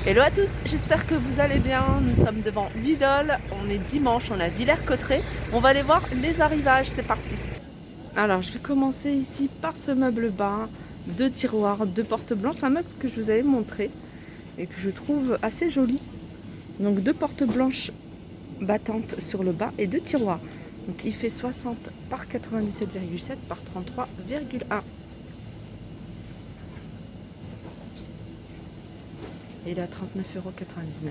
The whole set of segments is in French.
Hello à tous, j'espère que vous allez bien. Nous sommes devant Lidl, on est dimanche, on est à Villers-Cotterêts. On va aller voir les arrivages, c'est parti. Alors je vais commencer ici par ce meuble bas, 2 tiroirs, 2 portes blanches, un meuble que je vous avais montré et que je trouve assez joli. Donc 2 portes blanches battantes sur le bas et 2 tiroirs. Donc il fait 60 par 97,7 par 33,1. Et il est à 39,99 €.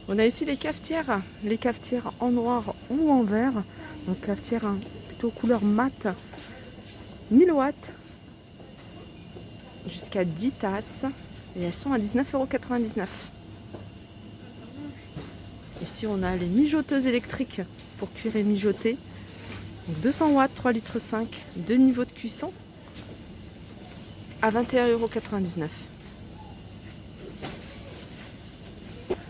On a ici les cafetières en noir ou en vert. Donc cafetière plutôt couleur mat, 1000 watts jusqu'à 10 tasses. Et elles sont à 19,99 €. Ici on a les mijoteuses électriques pour cuire et mijoter. Donc 200 watts, 3,5 litres, 2 niveaux de cuisson à 21,99 €.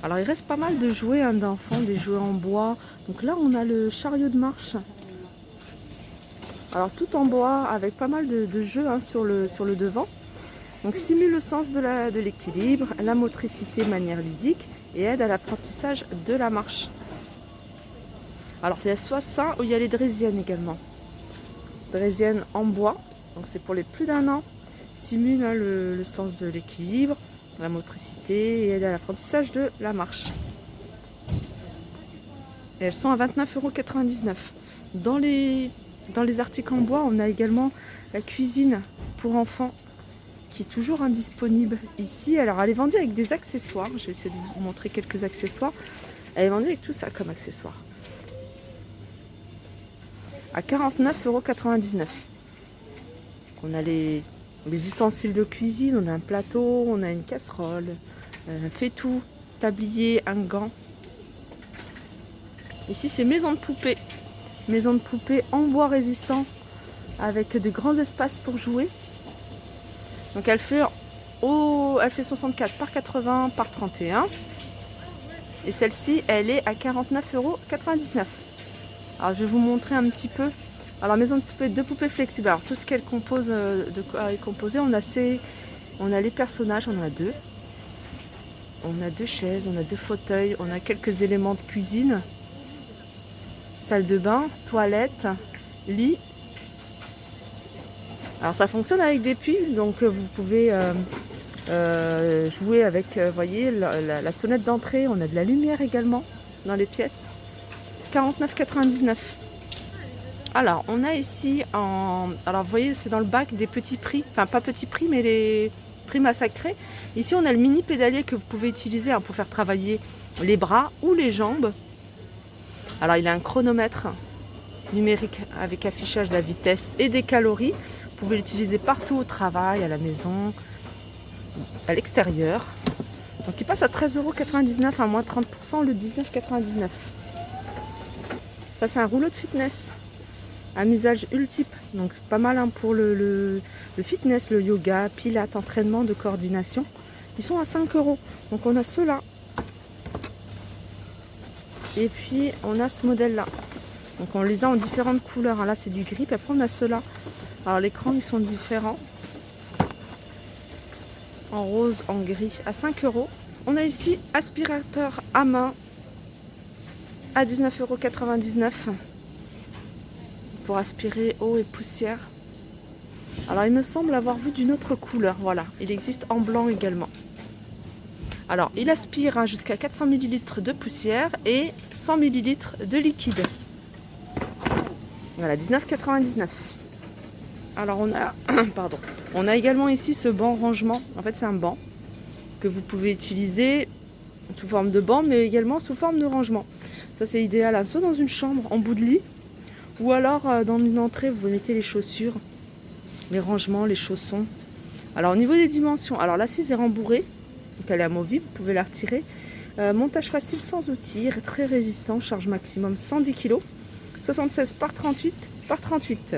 Alors il reste pas mal de jouets d'enfants, des jouets en bois. Donc là on a le chariot de marche. Alors tout en bois avec pas mal de jeux sur le devant. Donc stimule le sens de l'équilibre, la motricité de manière ludique et aide à l'apprentissage de la marche. Alors il y a soit ça ou il y a les draisiennes également. Draisiennes en bois, donc c'est pour les plus d'1 an. Stimule le sens de l'équilibre, la motricité et aide à l'apprentissage de la marche. Et elles sont à 29,99 €. Dans les articles en bois, on a également la cuisine pour enfants qui est toujours indisponible ici. Alors elle est vendue avec des accessoires. Je vais essayer de vous montrer quelques accessoires. Elle est vendue avec tout ça comme accessoire. À 49,99 €. On a les ustensiles de cuisine, on a un plateau, on a une casserole, un fait-tout, tablier, un gant. Ici c'est maison de poupée. Maison de poupée en bois résistant avec de grands espaces pour jouer. Donc elle fait 64 par 80 par 31. Et celle-ci, elle est à 49,99 €. Alors je vais vous montrer un petit peu. Alors maison de poupée, 2 poupées flexibles. Alors tout ce qu'elle compose, de quoi est composé, on a les personnages, on en a 2. On a 2 chaises, on a 2 fauteuils, on a quelques éléments de cuisine. Salle de bain, toilette, lit. Alors ça fonctionne avec des piles, donc vous pouvez jouer avec, voyez, la sonnette d'entrée. On a de la lumière également dans les pièces. 49,99 €. Alors on a ici, alors vous voyez c'est dans le bac des petits prix, enfin pas petits prix mais les prix massacrés. Ici on a le mini pédalier que vous pouvez utiliser pour faire travailler les bras ou les jambes. Alors il a un chronomètre numérique avec affichage de la vitesse et des calories. Vous pouvez l'utiliser partout au travail, à la maison, à l'extérieur. Donc il passe à 13,99 € à moins 30%, le 19,99 €. Ça c'est un rouleau de fitness à usage multiple, donc pas mal pour le fitness, le yoga, pilates, entraînement de coordination. Ils sont à 5 €. Donc on a ceux-là. Et puis on a ce modèle-là. Donc on les a en différentes couleurs. Là c'est du gris, puis après on a ceux-là. Alors l'écran ils sont différents. En rose, en gris, à 5 €. On a ici aspirateur à main à 19,99 € pour aspirer eau et poussière. Alors il me semble avoir vu d'une autre couleur. Voilà, il existe en blanc également. Alors il aspire jusqu'à 400 ml de poussière et 100 ml de liquide. Voilà, 19,99 €. Alors on a également ici ce banc rangement. En fait c'est un banc que vous pouvez utiliser sous forme de banc mais également sous forme de rangement. Ça c'est idéal soit dans une chambre en bout de lit ou alors dans une entrée vous mettez les chaussures, les rangements, les chaussons. Alors au niveau des dimensions, alors l'assise est rembourrée, donc elle est amovible, vous pouvez la retirer. Montage facile sans outils, très résistant, charge maximum 110 kg, 76 par 38 par 38.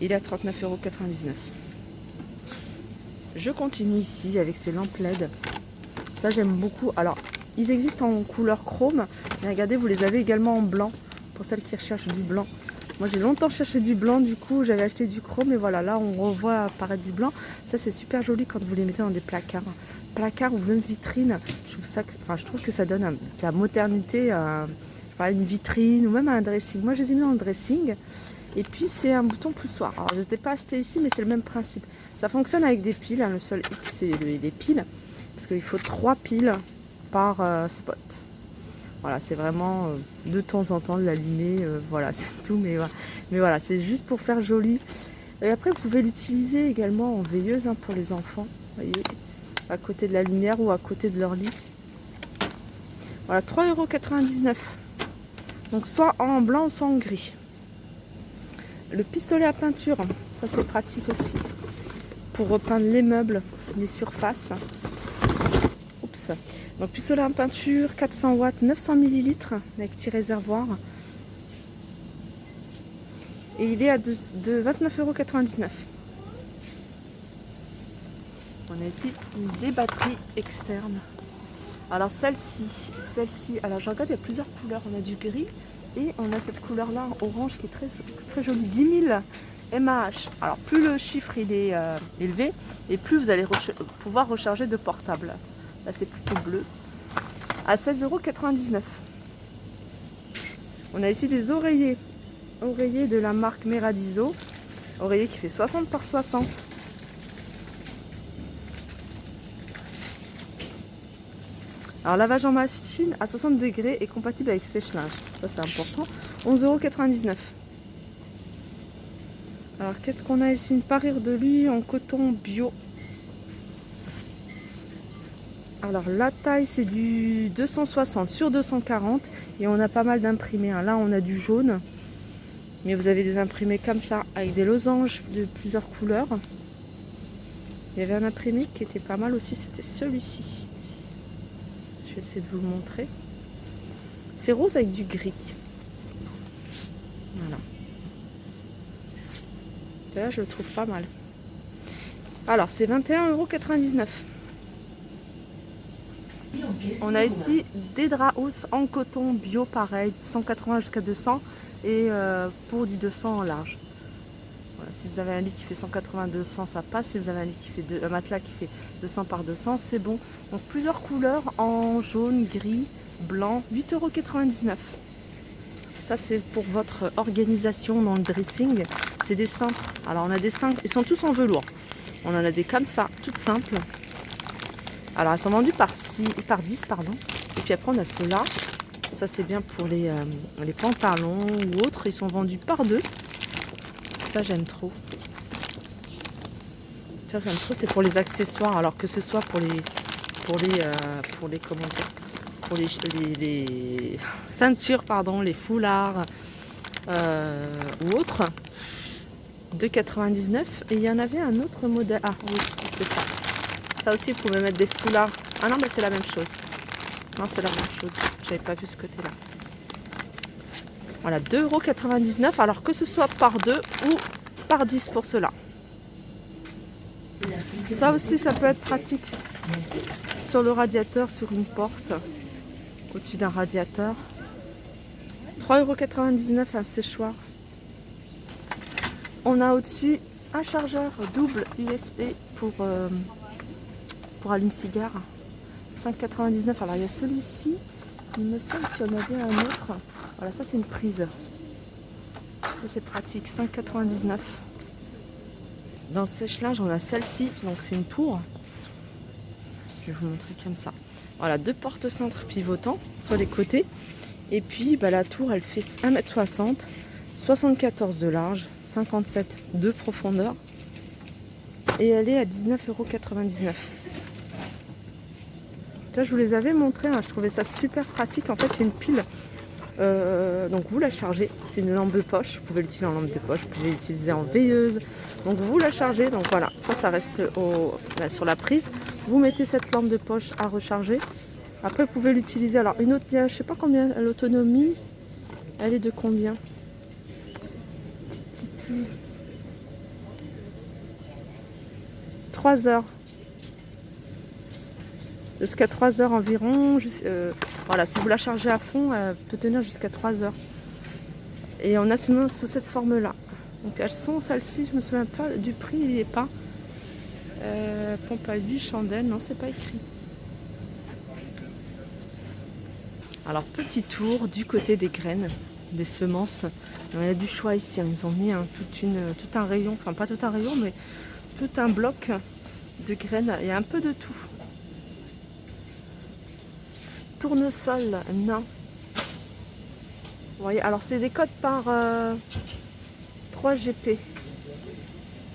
Il est à 39,99 €. Je continue ici avec ces lampes LED. Ça j'aime beaucoup. Alors ils existent en couleur chrome, mais regardez, vous les avez également en blanc pour celles qui recherchent du blanc. Moi j'ai longtemps cherché du blanc, du coup j'avais acheté du chrome et voilà, là on revoit apparaître du blanc. Ça c'est super joli quand vous les mettez dans des placards. Placards ou même vitrines, je trouve que ça donne de la modernité à une vitrine ou même à un dressing. Moi je les ai mis dans le dressing et puis c'est un bouton poussoir. Alors je ne les ai pas acheté ici mais c'est le même principe. Ça fonctionne avec des piles, hein. Le seul X c'est les piles parce qu'il faut 3 piles par spot. Voilà, c'est vraiment de temps en temps de l'allumer, voilà, c'est tout. Mais voilà, c'est juste pour faire joli. Et après, vous pouvez l'utiliser également en veilleuse hein, pour les enfants. Vous voyez, à côté de la lumière ou à côté de leur lit. Voilà, 3,99 €. Donc soit en blanc, soit en gris. Le pistolet à peinture, ça c'est pratique aussi. Pour repeindre les meubles, les surfaces. Oups. Donc pistolet à peinture, 400 watts, 900 ml avec petit réservoir. Et il est à de 29,99 €. On a ici des batteries externes. Alors celle-ci, alors je regarde, il y a plusieurs couleurs. On a du gris et on a cette couleur-là orange qui est très, très jolie. 10 000 mAh. Alors plus le chiffre il est élevé et plus vous allez pouvoir recharger de portable. Là c'est plutôt bleu. À 16,99 €. On a ici des oreillers. Oreiller de la marque Meradiso. Oreiller qui fait 60 par 60. Alors lavage en machine à 60 degrés et compatible avec sèche-linge. Ça c'est important. 11,99 €. Alors qu'est-ce qu'on a ici? Une parure de lit en coton bio. Alors la taille c'est du 260 sur 240 et on a pas mal d'imprimés. Là on a du jaune. Mais vous avez des imprimés comme ça, avec des losanges de plusieurs couleurs. Il y avait un imprimé qui était pas mal aussi, c'était celui-ci. Je vais essayer de vous le montrer. C'est rose avec du gris. Voilà. Là, je le trouve pas mal. Alors, c'est 21,99 €. On a ici des draps hausse en coton bio, pareil, 180 jusqu'à 200 et pour du 200 en large. Voilà, si vous avez un lit qui fait 180-200, ça passe. Si vous avez un lit qui fait un matelas qui fait 200 par 200, c'est bon. Donc plusieurs couleurs en jaune, gris, blanc, 8,99 €. Ça c'est pour votre organisation dans le dressing. C'est des cintres. Alors on a des cintres, ils sont tous en velours. On en a des comme ça, toutes simples. Alors elles sont vendues par 10, pardon. Et puis après on a ceux-là. Ça c'est bien pour les pantalons ou autres. Ils sont vendus par 2. Ça j'aime trop. Ça j'aime trop, c'est pour les accessoires. Alors que ce soit pour les comment dire, pour les ceintures, pardon, les foulards ou autres. 2,99 €. Et il y en avait un autre modèle. Ah oui, c'est ça. Ça aussi, vous pouvez mettre des foulards. Ah non, mais c'est la même chose. Non, c'est la même chose. J'avais pas vu ce côté-là. Voilà, 2,99 €. Alors que ce soit par 2 ou par 10 pour cela. Ça aussi, ça peut être pratique. Sur le radiateur, sur une porte. Au-dessus d'un radiateur. 3,99 € un séchoir. On a au-dessus un chargeur double USB pour allume-cigare. 5,99 €. Alors il y a celui-ci. Il me semble qu'il y en avait un autre. Voilà, ça c'est une prise. Ça c'est pratique. 5,99 €. Dans le sèche-linge, on a celle-ci. Donc c'est une tour. Je vais vous montrer comme ça. Voilà, 2 porte-cintres pivotants sur les côtés. Et puis la tour, elle fait 1,60 m, 74 de large, 57 de profondeur. Et elle est à 19,99 €. Là, je vous les avais montrés, hein, je trouvais ça super pratique. En fait, c'est une pile. Donc vous la chargez, c'est une lampe de poche, vous pouvez l'utiliser en lampe de poche, vous pouvez l'utiliser en veilleuse. Donc vous la chargez, donc voilà, ça reste sur la prise. Vous mettez cette lampe de poche à recharger. Après vous pouvez l'utiliser. Alors une autre, je sais pas combien l'autonomie, elle est de combien? 3 heures. Jusqu'à 3 heures environ. Voilà, si vous la chargez à fond, elle peut tenir jusqu'à 3 heures. Et on a sinon sous cette forme-là. Donc elles sont, celles-ci, je me souviens pas du prix, il n'y est pas. Pompe à huile, chandelle, non, c'est pas écrit. Alors petit tour du côté des graines, des semences. Il y a du choix ici, ils ont mis tout un rayon, enfin pas tout un rayon, mais tout un bloc de graines. Il y a un peu de tout. Tournesol, non. Vous voyez, alors c'est des codes par 3 GP.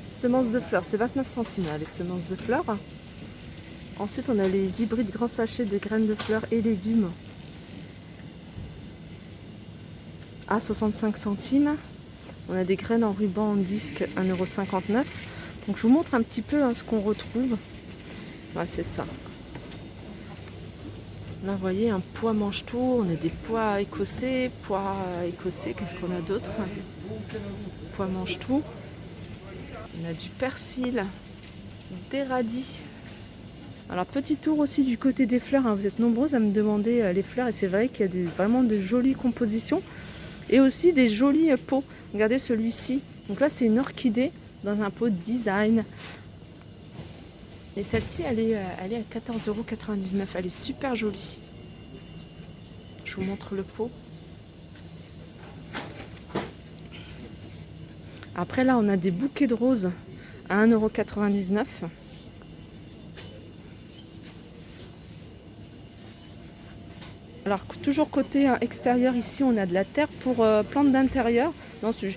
Semences de fleurs, c'est 29 centimes là, les semences de fleurs. Ensuite, on a les hybrides grands sachets de graines de fleurs et légumes à 65 centimes. On a des graines en ruban en disque 1,59 €. Donc je vous montre un petit peu ce qu'on retrouve. Ouais, c'est ça. Là, vous voyez, un pois mange-tout. On a des pois écossais. Qu'est-ce qu'on a d'autre? Pois mange-tout. On a du persil, des radis. Alors, petit tour aussi du côté des fleurs. Vous êtes nombreuses à me demander les fleurs. Et c'est vrai qu'il y a vraiment de jolies compositions. Et aussi des jolis pots. Regardez celui-ci. Donc là, c'est une orchidée dans un pot design. Et celle-ci, elle est à 14,99 €. Elle est super jolie. Je vous montre le pot. Après, là, on a des bouquets de roses à 1,99 €. Alors, toujours côté extérieur, ici, on a de la terre pour plantes d'intérieur. Non, je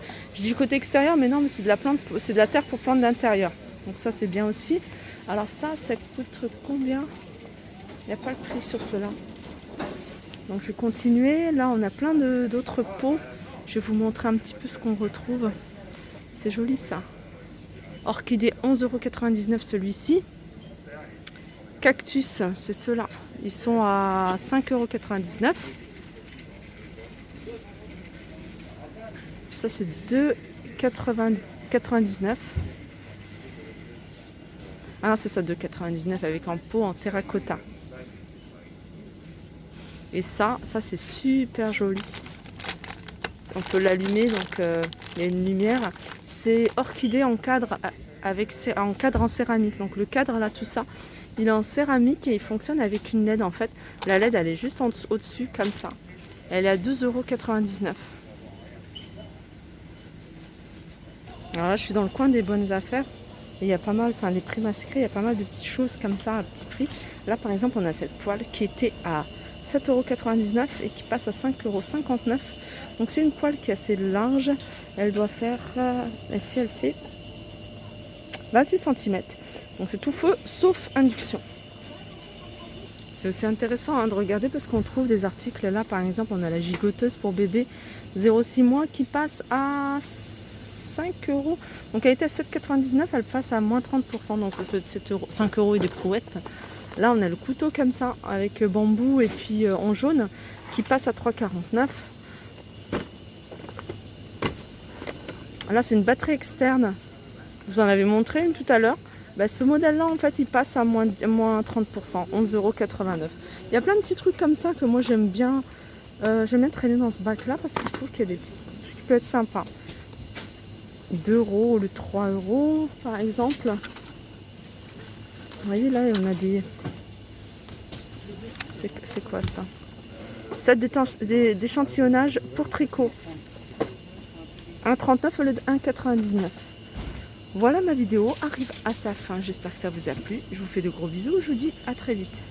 dis côté extérieur, mais non, mais c'est de la terre pour plantes d'intérieur. Donc ça, c'est bien aussi. Alors ça coûte combien? Il n'y a pas le prix sur cela. Donc je vais continuer. Là, on a plein d'autres pots. Je vais vous montrer un petit peu ce qu'on retrouve. C'est joli ça. Orchidée 11,99 € celui-ci. Cactus, c'est ceux-là. Ils sont à 5,99 €. Ça, c'est 2,99 €. Ah non, c'est ça, 2,99 € avec un pot en terracotta. Et ça c'est super joli. On peut l'allumer, donc il y a une lumière. C'est orchidée en cadre en céramique. Donc le cadre là, tout ça, il est en céramique et il fonctionne avec une LED en fait. La LED, elle est juste au-dessus comme ça. Elle est à 2,99 €. Alors là, je suis dans le coin des bonnes affaires. Et il y a pas mal, les prix masqués, il y a pas mal de petites choses comme ça à petit prix. Là, par exemple, on a cette poêle qui était à 7,99 € et qui passe à 5,59 €. Donc c'est une poêle qui est assez large. Elle doit faire, elle fait 28 cm. Donc c'est tout feu sauf induction. C'est aussi intéressant de regarder parce qu'on trouve des articles là. Par exemple, on a la gigoteuse pour bébé 0,6 mois qui passe à 5 €. Donc elle était à 7,99 €, elle passe à moins 30%. Donc c'est 5 € et des brouettes. Là, on a le couteau comme ça avec bambou et puis en jaune qui passe à 3,49 €. Là, c'est une batterie externe. Je vous en avais montré une tout à l'heure. Ce modèle-là, en fait, il passe à moins 30%, 11,89 €. Il y a plein de petits trucs comme ça que moi, j'aime bien traîner dans ce bac-là parce que je trouve qu'il y a des petits trucs qui peuvent être sympas. 2 € au lieu de 3 € par exemple. Vous voyez là, on a des... C'est quoi ça? Set d'échantillonnage pour tricot. 1,39 € au lieu de 1,99 €. Voilà, ma vidéo arrive à sa fin. J'espère que ça vous a plu. Je vous fais de gros bisous. Je vous dis à très vite.